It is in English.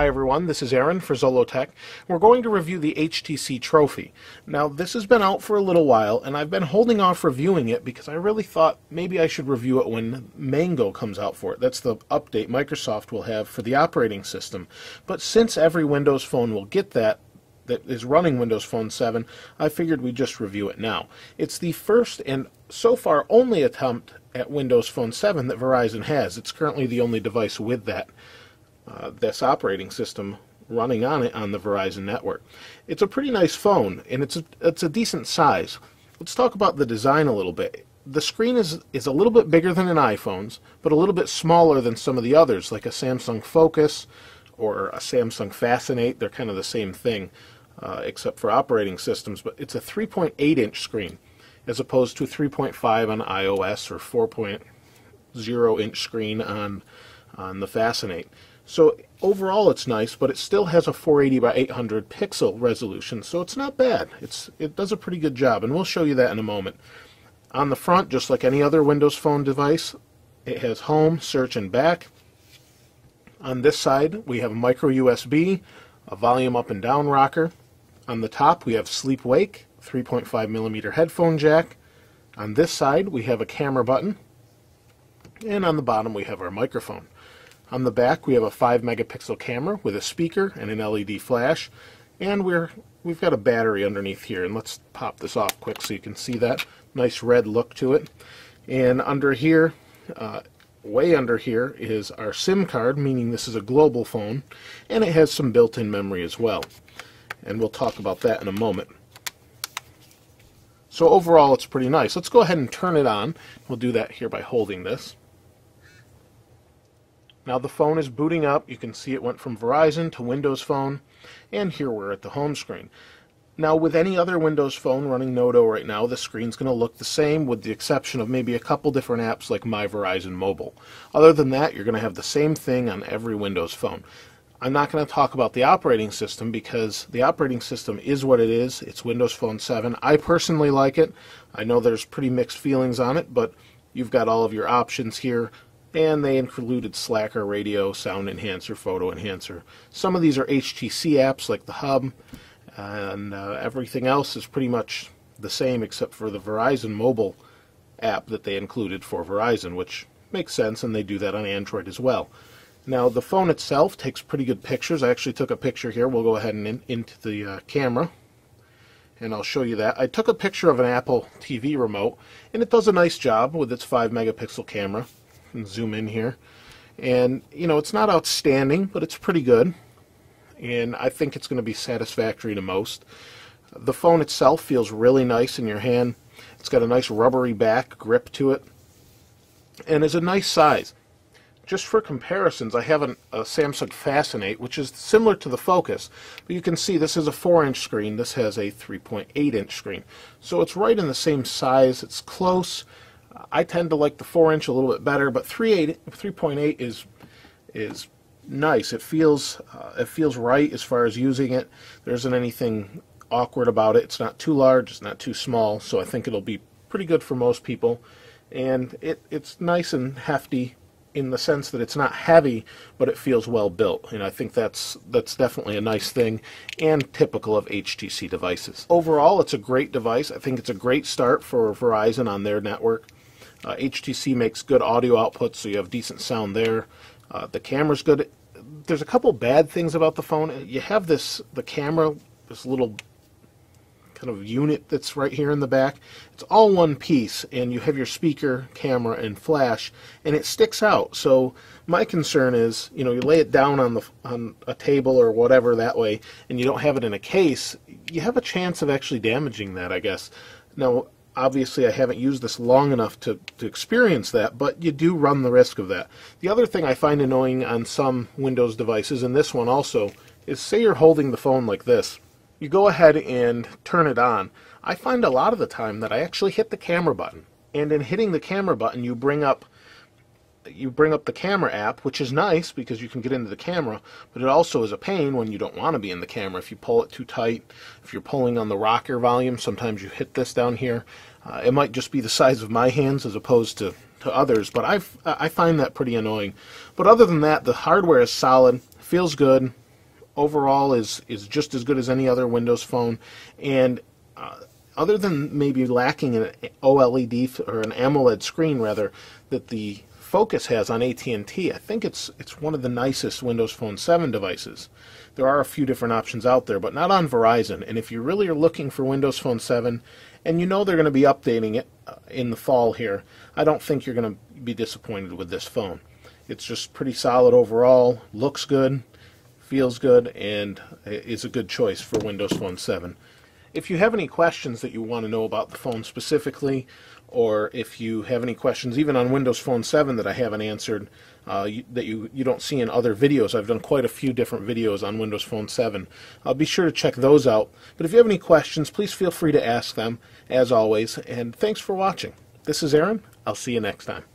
Hi everyone, this is Aaron for Zollotech. We're going to review the HTC Trophy. Now this has been out for a little while and I've been holding off reviewing it because I really thought maybe I should review it when Mango comes out for it. That's the update Microsoft will have for the operating system. But since every Windows phone will get that is running Windows Phone 7, I figured we'd just review it now. It's the first and so far only attempt at Windows Phone 7 that Verizon has. It's currently the only device with this operating system running on it on the Verizon network. It's a pretty nice phone, and it's a decent size. Let's talk about the design a little bit. The screen is a little bit bigger than an iPhone's, but a little bit smaller than some of the others, like a Samsung Focus or a Samsung Fascinate. They're kind of the same thing, except for operating systems, but it's a 3.8-inch screen as opposed to 3.5 on iOS or 4.0-inch screen on the Fascinate. So overall it's nice, but it still has a 480 by 800 pixel resolution, so it's not bad. It does a pretty good job, and we'll show you that in a moment. On the front, just like any other Windows Phone device, it has home, search, and back. On this side, we have a micro USB, a volume up and down rocker. On the top, we have sleep-wake, 3.5mm headphone jack. On this side, we have a camera button. And on the bottom, we have our microphone. On the back, we have a 5-megapixel camera with a speaker and an LED flash. And we've got a battery underneath here. And let's pop this off quick so you can see that. Nice red look to it. And under here, way under here, is our SIM card, meaning this is a global phone. And it has some built-in memory as well. And we'll talk about that in a moment. So overall, it's pretty nice. Let's go ahead and turn it on. We'll do that here by holding this. Now the phone is booting up. You can see it went from Verizon to Windows Phone, and here we're at the home screen. Now with any other Windows Phone running Nodo right now, the screen's going to look the same with the exception of maybe a couple different apps like My Verizon Mobile. Other than that, you're going to have the same thing on every Windows Phone. I'm not going to talk about the operating system because the operating system is what it is. It's Windows Phone 7. I personally like it. I know there's pretty mixed feelings on it, but you've got all of your options here. And they included Slacker, radio, sound enhancer, photo enhancer. Some of these are HTC apps like the Hub, and everything else is pretty much the same except for the Verizon Mobile app that they included for Verizon, which makes sense, and they do that on Android as well. Now the phone itself takes pretty good pictures. I actually took a picture here. We'll go ahead and into the camera, and I'll show you that. I took a picture of an Apple TV remote, and it does a nice job with its 5-megapixel camera. And zoom in here, and you know, it's not outstanding, but it's pretty good, and I think it's going to be satisfactory to most. The phone itself feels really nice in your hand. It's got a nice rubbery back grip to it, and is a nice size. Just for comparisons, I have a Samsung Fascinate, which is similar to the Focus, but you can see this is a 4-inch screen. This has a 3.8-inch screen, so it's right in the same size. It's close. I tend to like the 4-inch a little bit better, but 3.8 is nice. It feels right as far as using it. There isn't anything awkward about it. It's not too large, it's not too small, so I think it'll be pretty good for most people. And it's nice and hefty in the sense that it's not heavy, but it feels well built. And I think that's definitely a nice thing and typical of HTC devices. Overall, it's a great device. I think it's a great start for Verizon on their network. HTC makes good audio outputs, so you have decent sound there. The camera's good. There's a couple bad things about the phone. You have the camera, this little kind of unit that's right here in the back. It's all one piece, and you have your speaker, camera, and flash, and it sticks out. So my concern is, you know, you lay it down on a table or whatever that way, and you don't have it in a case, you have a chance of actually damaging that, I guess. Now, obviously, I haven't used this long enough to experience that, but you do run the risk of that. The other thing I find annoying on some Windows devices, and this one also, is say you're holding the phone like this. You go ahead and turn it on. I find a lot of the time that I actually hit the camera button. And in hitting the camera button, you bring up the camera app, which is nice because you can get into the camera, but it also is a pain when you don't want to be in the camera. If you pull it too tight, if you're pulling on the rocker volume, sometimes you hit this down here. It might just be the size of my hands as opposed to others, but I find that pretty annoying. But other than that, the hardware is solid, feels good, overall is just as good as any other Windows phone, and other than maybe lacking an OLED or an AMOLED screen rather that the Focus has on AT&T, I think it's one of the nicest Windows Phone 7 devices. There are a few different options out there, but not on Verizon. And if you really are looking for Windows Phone 7, and you know they're going to be updating it in the fall here, I don't think you're going to be disappointed with this phone. It's just pretty solid overall, looks good, feels good, and is a good choice for Windows Phone 7. If you have any questions that you want to know about the phone specifically, or if you have any questions even on Windows Phone 7 that I haven't answered, that you don't see in other videos, I've done quite a few different videos on Windows Phone 7. Be sure to check those out. But if you have any questions, please feel free to ask them, as always. And thanks for watching. This is Aaron. I'll see you next time.